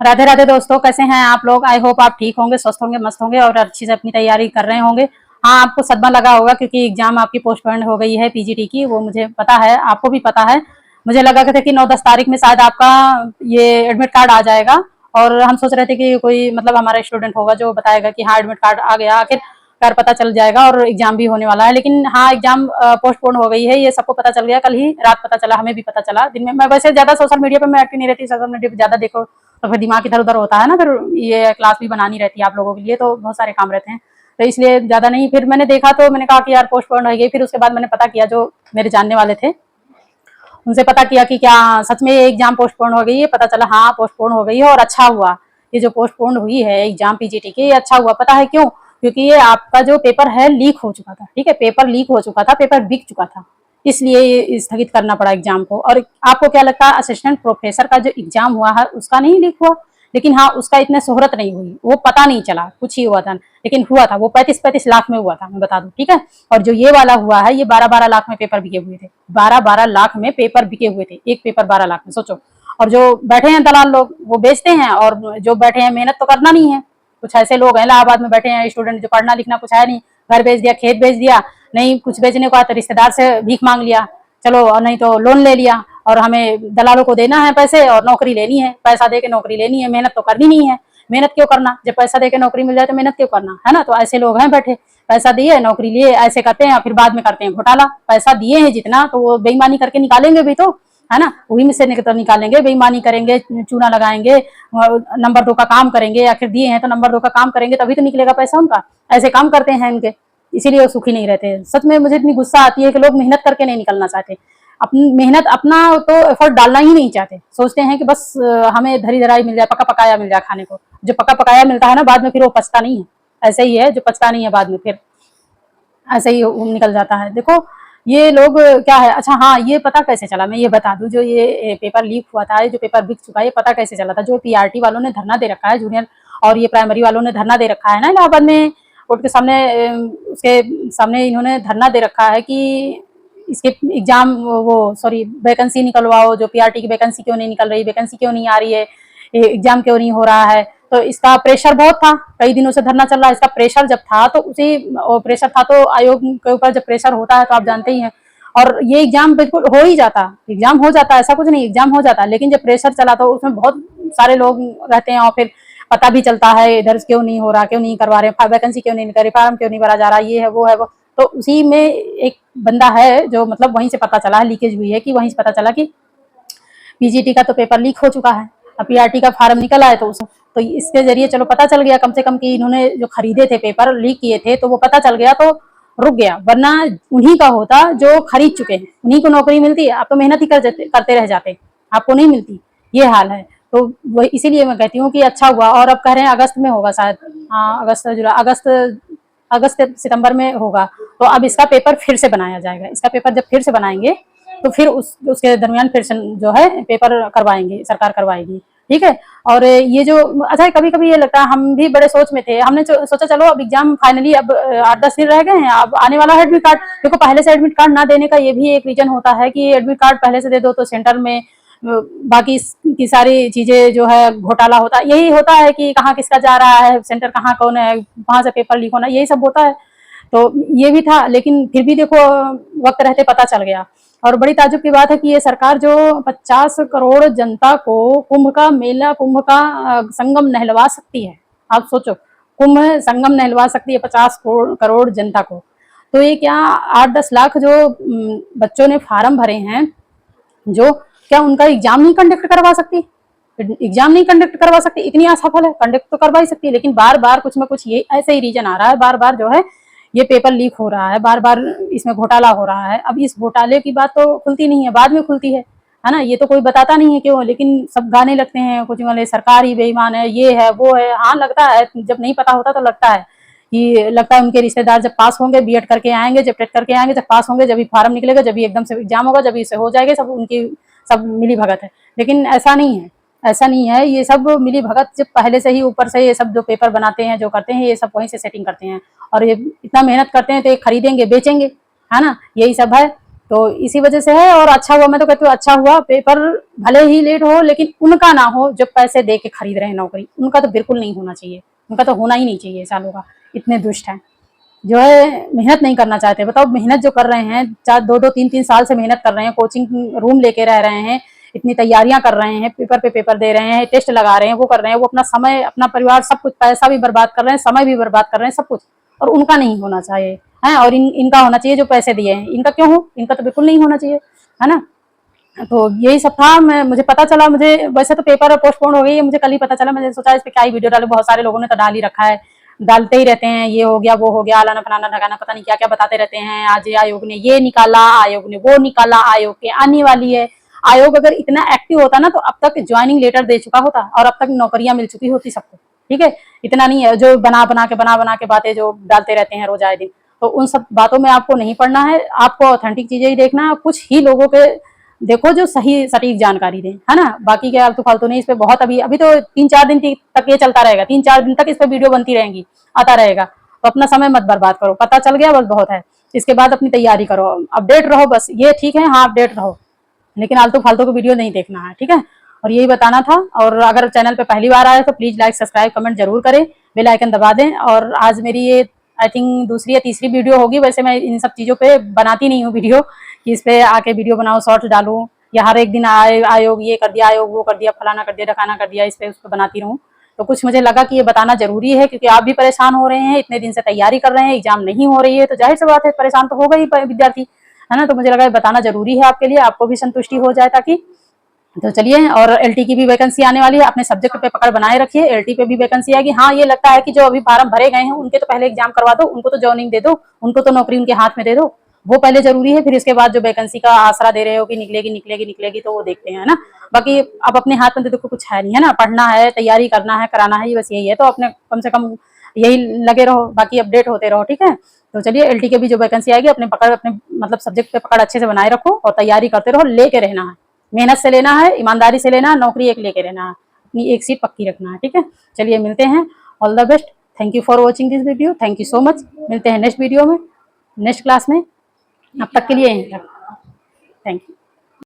राधे राधे दोस्तों, कैसे हैं आप लोग। आई होप आप ठीक होंगे, स्वस्थ होंगे, मस्त होंगे और अच्छी से अपनी तैयारी कर रहे होंगे। हाँ, आपको सदमा लगा होगा क्योंकि एग्जाम आपकी पोस्टपोन हो गई है पीजीटी की, वो मुझे पता है, आपको भी पता है। मुझे लगा था कि 9-10 तारीख में शायद आपका ये एडमिट कार्ड आ जाएगा और हम सोच रहे थे कि कोई मतलब हमारा स्टूडेंट होगा जो बताएगा कि हाँ एडमिट कार्ड आ गया, आखिर कार पता चल जाएगा और एग्जाम भी होने वाला है। लेकिन हाँ, एग्जाम पोस्टपोन हो गई है, ये सबको पता चल गया। कल ही रात पता चला, हमें भी पता चला। दिन में मैं वैसे ज्यादा सोशल मीडिया पे मैं एक्टिव नहीं रहती, सोशल मीडिया पे ज्यादा देखो तो फिर दिमाग इधर उधर होता है ना, फिर ये क्लास भी बनानी रहती है आप लोगों के लिए, तो बहुत सारे काम रहते हैं, तो इसलिए ज्यादा नहीं। फिर मैंने देखा तो मैंने कहा कि यार पोस्टपोन हो गई। फिर उसके बाद मैंने पता किया, जो मेरे जानने वाले थे उनसे पता किया कि क्या सच में ये एग्जाम पोस्टपोन हो गई है। पता चला हाँ पोस्टपोन हो गई है और अच्छा हुआ। ये जो पोस्टपोन हुई है एग्जाम पीजीटी की, ये अच्छा हुआ। पता है क्यों? क्योंकि ये आपका जो पेपर है लीक हो चुका था। ठीक है, पेपर लीक हो चुका था, पेपर बिक चुका था, इसलिए ये स्थगित करना पड़ा एग्जाम को। और आपको क्या लगता है, असिस्टेंट प्रोफेसर का जो एग्जाम हुआ है उसका नहीं लीक हुआ? लेकिन हाँ, उसका इतने शोहरत नहीं हुई, वो पता नहीं चला, कुछ ही हुआ था, लेकिन हुआ था। वो 35-35 लाख में हुआ था, मैं बता दूं। ठीक है, और जो ये वाला हुआ है, ये 12-12 लाख में पेपर बिके हुए थे। 12-12 लाख में पेपर बिके हुए थे, एक पेपर 12 लाख में, सोचो। और जो बैठे हैं दलाल लोग वो बेचते हैं, और जो बैठे हैं मेहनत तो करना नहीं है। कुछ ऐसे लोग हैं इलाहाबाद में बैठे हैं स्टूडेंट, जो पढ़ना लिखना कुछ है नहीं, घर बेच दिया, खेत बेच दिया, नहीं कुछ बेचने को आया तो रिश्तेदार से भीख मांग लिया, चलो, और नहीं तो लोन ले लिया, और हमें दलालों को देना है पैसे और नौकरी लेनी है, पैसा दे के नौकरी लेनी है, मेहनत तो करनी नहीं है। मेहनत क्यों करना, जब पैसा दे के नौकरी मिल जाए तो मेहनत क्यों करना, है ना। तो ऐसे लोग हैं बैठे, पैसा दिए नौकरी लिए, ऐसे करते हैं, फिर बाद में करते हैं घोटाला। पैसा दिए हैं जितना, तो वो बेईमानी करके निकालेंगे भी तो, है ना, वही में से निकालेंगे, बेईमानी करेंगे, चूना लगाएंगे, नंबर 2 का काम करेंगे। आखिर दिए हैं तो नंबर 2 का काम करेंगे तभी तो निकलेगा पैसा उनका। ऐसे काम करते हैं इनके, इसीलिए वो सुखी नहीं रहते। सच में मुझे इतनी गुस्सा आती है कि लोग मेहनत करके नहीं निकलना चाहते, अपनी मेहनत अपना तो एफर्ट डालना ही नहीं चाहते। सोचते हैं कि बस हमें धरी धराई मिल जाए, पका पकाया मिल जाए खाने को। जो पका पकाया मिलता है ना, बाद में फिर वो पछता नहीं है। ऐसे ही है, जो पछता नहीं है बाद में फिर ऐसे ही निकल जाता है। देखो ये लोग क्या है। अच्छा हाँ, ये पता कैसे चला, मैं ये बता दूं। जो ये पेपर लीक हुआ था, जो पेपर बिक चुका है, ये पता कैसे चला था। जो पीआरटी वालों ने धरना दे रखा है, जूनियर और ये प्राइमरी वालों ने धरना दे रखा है ना इलाहाबाद में कोर्ट के सामने, उसके सामने इन्होंने धरना दे रखा है कि इसके एग्जाम वो सॉरी वैकेंसी निकलवाओ। जो पीआरटी की वैकेंसी क्यों नहीं निकल रही, वैकेंसी क्यों नहीं आ रही है, एग्जाम क्यों नहीं हो रहा है। तो इसका प्रेशर बहुत था, कई दिनों से धरना चल रहा है। इसका प्रेशर जब था तो उसी प्रेशर था, तो आयोग के ऊपर जब प्रेशर होता है तो आप जानते ही हैं। और ये एग्जाम बिल्कुल हो ही जाता, एग्जाम हो जाता, ऐसा कुछ नहीं, एग्जाम हो जाता। लेकिन जब प्रेशर चला तो उसमें बहुत सारे लोग रहते हैं, और फिर पता भी चलता है इधर क्यों नहीं हो रहा, क्यों नहीं करवा रहे, वैकेंसी क्यों नहीं निकल रही, फॉर्म क्यों नहीं भरा जा रहा, ये है वो है वो। तो उसी में एक बंदा है जो मतलब वहीं से पता चला है, लीकेज हुई है कि वहीं से पता चला कि पीजीटी का तो पेपर लीक हो चुका है, अब पीआरटी का फार्म निकला है। तो इसके जरिए चलो पता चल गया कम से कम कि इन्होंने जो खरीदे थे पेपर लीक किए थे, तो वो पता चल गया तो रुक गया। वरना उन्हीं का होता जो खरीद चुके हैं, उन्हीं को नौकरी मिलती है। आप तो मेहनत ही करते रह जाते, आपको नहीं मिलती, ये हाल है। तो वो इसीलिए मैं कहती हूँ कि अच्छा हुआ। और अब कह रहे हैं अगस्त में होगा शायद, हाँ अगस्त जुलाई अगस्त सितंबर में होगा। तो अब इसका पेपर फिर से बनाया जाएगा। इसका पेपर जब फिर से बनाएंगे तो फिर उसके दरमियान फिर से जो है पेपर करवाएंगे, सरकार करवाएगी। ठीक है। और ये जो अच्छा, कभी कभी ये लगता है, हम भी बड़े सोच में थे, हमने सोचा चलो अब एग्जाम फाइनली अब 8-10 दिन रह गए हैं, अब आने वाला है एडमिट कार्ड। देखो पहले से एडमिट कार्ड ना देने का ये भी एक रीजन होता है कि एडमिट कार्ड पहले से दे दो तो सेंटर में बाकी की सारी चीजें जो है घोटाला होता है। यही होता है कि कहाँ किसका जा रहा है, सेंटर कहाँ कौन है, वहां से पेपर लीक होना, यही सब होता है। तो ये भी था, लेकिन फिर भी देखो वक्त रहते पता चल गया। और बड़ी ताज्जुब की बात है कि ये सरकार जो 50 करोड़ जनता को कुंभ का मेला, कुंभ का संगम नहलवा सकती है। आप सोचो, कुंभ संगम नहलवा सकती है 50 करोड़ जनता को। तो ये क्या 8-10 लाख जो बच्चों ने फार्म भरे हैं, जो क्या उनका एग्जाम नहीं कंडक्ट करवा सकती? एग्जाम नहीं कंडक्ट करवा सकती? इतनी असफल है, कंडक्ट तो करवा ही सकती है। लेकिन बार बार कुछ ना कुछ ये ऐसे ही रीजन आ रहा है, बार बार जो है ये पेपर लीक हो रहा है, बार बार इसमें घोटाला हो रहा है। अब इस घोटाले की बात तो खुलती नहीं है, बाद में खुलती है ना। ये तो कोई बताता नहीं है क्यों, लेकिन सब गाने लगते हैं कुछ वाले, सरकार ही बेईमान है, ये है वो है। हाँ लगता है, जब नहीं पता होता तो लगता है कि लगता है उनके रिश्तेदार जब पास होंगे, बीएड करके आएंगे, जब टेट करके आएंगे, जब पास होंगे, जब भी फार्म निकलेगा, जब भी एकदम से एग्जाम होगा, जब इसे हो जाएगा, सब उनकी सब मिली भगत है। लेकिन ऐसा नहीं है, ऐसा नहीं है। ये सब मिली भगत जब पहले से ही ऊपर से ये सब जो पेपर बनाते हैं, जो करते हैं, ये सब वहीं से सेटिंग करते हैं। और ये इतना मेहनत करते हैं तो ये खरीदेंगे, बेचेंगे, है ना, यही सब है। तो इसी वजह से है। और अच्छा हुआ, मैं तो कहती हूँ अच्छा हुआ, पेपर भले ही लेट हो लेकिन उनका ना हो जो पैसे दे के खरीद रहे हैं नौकरी, उनका तो बिल्कुल नहीं होना चाहिए, उनका तो होना ही नहीं चाहिए। सालों का इतने दुष्ट हैं जो है, मेहनत नहीं करना चाहते। बताओ, मेहनत जो कर रहे हैं, 4-2-3-3 साल से मेहनत कर रहे हैं, कोचिंग रूम लेके रह रहे हैं, इतनी तैयारियां कर रहे हैं, पेपर पे पेपर दे रहे हैं, टेस्ट लगा रहे हैं, वो कर रहे हैं, वो अपना समय, अपना परिवार, सब कुछ, पैसा भी बर्बाद कर रहे हैं, समय भी बर्बाद कर रहे हैं, सब कुछ, और उनका नहीं होना चाहिए है। और इनका होना चाहिए जो पैसे दिए हैं, इनका क्यों हो, इनका तो बिल्कुल नहीं होना चाहिए, है ना। तो यही सब था। मुझे पता चला, मुझे वैसे तो पेपर पोस्टपोन हो गई है, मुझे कल ही पता चला। मैंने सोचा इस पे क्या ही वीडियो डालूं, बहुत सारे लोगों ने तो डाल ही रखा है, डालते ही रहते हैं, ये हो गया वो हो गया, अलाना फलाना ढगाना, पता नहीं क्या क्या बताते रहते हैं। आज आयोग ने ये निकाला, आयोग ने वो निकाला, आयोग के आने वाली है। आयोग अगर इतना एक्टिव होता ना तो अब तक ज्वाइनिंग लेटर दे चुका होता और अब तक नौकरियां मिल चुकी होती सबको। ठीक है, इतना नहीं है जो बना बना के बातें जो डालते रहते हैं रोज आए दिन। तो उन सब बातों में आपको नहीं पढ़ना है, आपको ऑथेंटिक चीजें ही देखना है। कुछ ही लोगों के देखो जो सही सटीक जानकारी दें, है ना। बाकी के आलतू फालतू नहीं। इस पे बहुत अभी तो 3-4 दिन तक ये चलता रहेगा, 3-4 दिन तक इस पे वीडियो बनती रहेंगी, आता रहेगा। तो अपना समय मत बर्बाद करो, पता चल गया बस बहुत है। इसके बाद अपनी तैयारी करो, अपडेट रहो, बस ये ठीक है, हाँ अपडेट रहो, लेकिन आलतू फालतू को वीडियो नहीं देखना है, ठीक है। और यही बताना था। और अगर चैनल पे पहली बार आए तो प्लीज लाइक सब्सक्राइब कमेंट जरूर करें, बेल आइकन दबा दें। और आज मेरी ये आई थिंक दूसरी या तीसरी वीडियो होगी। वैसे मैं इन सब चीजों पे बनाती नहीं हूँ वीडियो, कि इस पे आके वीडियो बनाओ, शॉर्ट्स डालूं, या हर एक दिन आयोग ये कर दिया, आयोग वो कर दिया, फलाना कर दिया, ढकाना कर दिया, इस पे उस पे बनाती रहूं। तो कुछ मुझे लगा कि ये बताना जरूरी है, क्योंकि आप भी परेशान हो रहे हैं, इतने दिन से तैयारी कर रहे हैं, एग्जाम नहीं हो रही है, तो जाहिर सी बात है परेशान तो होगा ही विद्यार्थी, है ना। तो मुझे लगा बताना जरूरी है आपके लिए, आपको भी संतुष्टि हो जाए ताकि। तो चलिए, और एलटी की भी वैकेंसी आने वाली है, अपने सब्जेक्ट पे पकड़ बनाए रखिए, एलटी पे भी वैकेंसी आएगी। हाँ, ये लगता है कि जो अभी फार्म भरे गए हैं उनके तो पहले एग्जाम करवा दो, उनको तो जॉइनिंग दे दो, उनको तो नौकरी उनके हाथ में दे दो, वो पहले जरूरी है। फिर इसके बाद जो वैकेंसी का आसरा दे रहे हो कि निकलेगी निकलेगी निकलेगी, तो वो देखते हैं ना। बाकी अब अपने हाथ में तो देखो कुछ है नहीं, है ना। पढ़ना है, तैयारी करना है, कराना है, बस यही है। तो अपने कम से कम यही लगे रहो, बाकी अपडेट होते रहो, ठीक है। तो चलिए, एलटी के भी जो वैकेंसी आएगी अपने पकड़, अपने मतलब सब्जेक्ट पे पकड़ अच्छे से बनाए रखो और तैयारी करते रहो, लेके रहना है, मेहनत से लेना है, ईमानदारी से लेना है, नौकरी एक लेके रहना है, अपनी एक सीट पक्की रखना है, ठीक है। चलिए, मिलते हैं, all the best, thank you for watching this video, thank you so much. मिलते हैं नेक्स्ट वीडियो में, नेक्स्ट क्लास में, अब तक के लिए यहीं तक, थैंक यू।